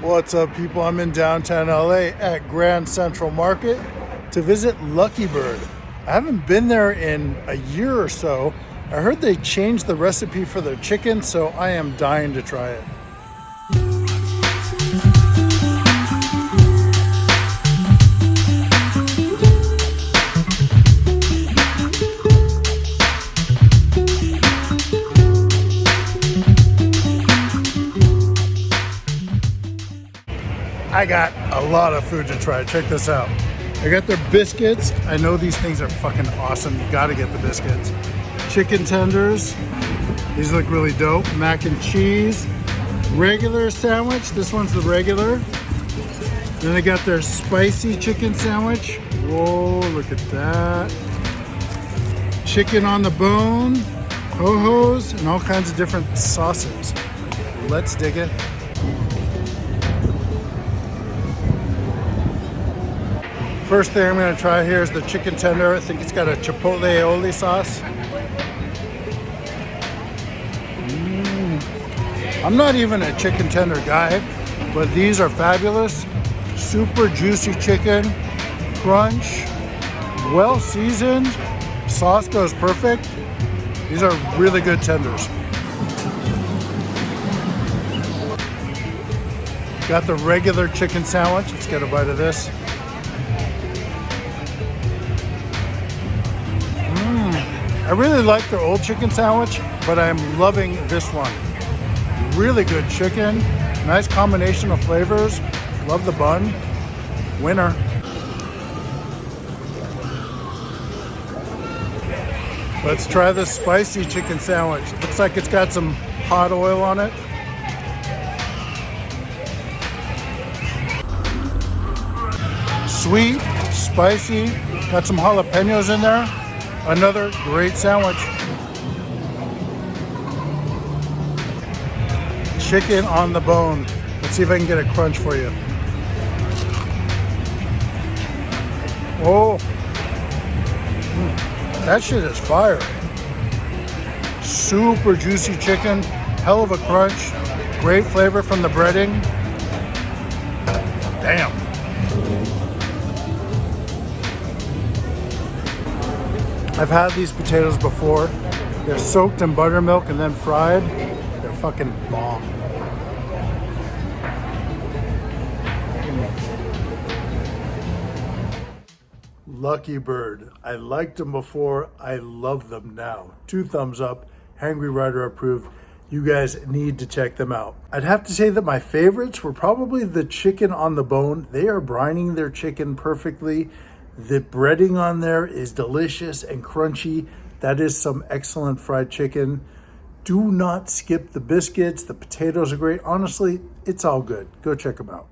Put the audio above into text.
What's up, people? I'm in downtown LA at Grand Central Market to visit Lucky Bird. I haven't been there in a year or so. I heard they changed the recipe for their chicken, so I am dying to try it. I got a lot of food to try. Check this out. I got their biscuits. I know these things are fucking awesome. You gotta get the biscuits. Chicken tenders. These look really dope. Mac and cheese. Regular sandwich. This one's the regular. Then they got their spicy chicken sandwich. Whoa, look at that. Chicken on the bone. Ho-hos, and all kinds of different sauces. Let's dig it. First thing I'm gonna try here is the chicken tender. I think it's got a chipotle aioli sauce. I'm not even a chicken tender guy, but these are fabulous. Super juicy chicken, crunch, well seasoned. Sauce goes perfect. These are really good tenders. Got the regular chicken sandwich. Let's get a bite of this. I really like their old chicken sandwich, but I'm loving this one. Really good chicken, nice combination of flavors. Love the bun. Winner. Let's try this spicy chicken sandwich. Looks like it's got some hot oil on it. Sweet, spicy, got some jalapenos in there. Another great sandwich. Chicken on the bone. Let's see if I can get a crunch for you. Oh, that shit is fire. Super juicy chicken, hell of a crunch. Great flavor from the breading. Damn. I've had these potatoes before. They're soaked in buttermilk and then fried. They're fucking bomb. Lucky Bird. I liked them before. I love them now. 2 thumbs up. Hangry Rider approved. You guys need to check them out. I'd have to say that my favorites were probably the chicken on the bone. They are brining their chicken perfectly. The breading on there is delicious and crunchy. That is some excellent fried chicken. Do not skip the biscuits. The potatoes are great. Honestly, it's all good. Go check them out.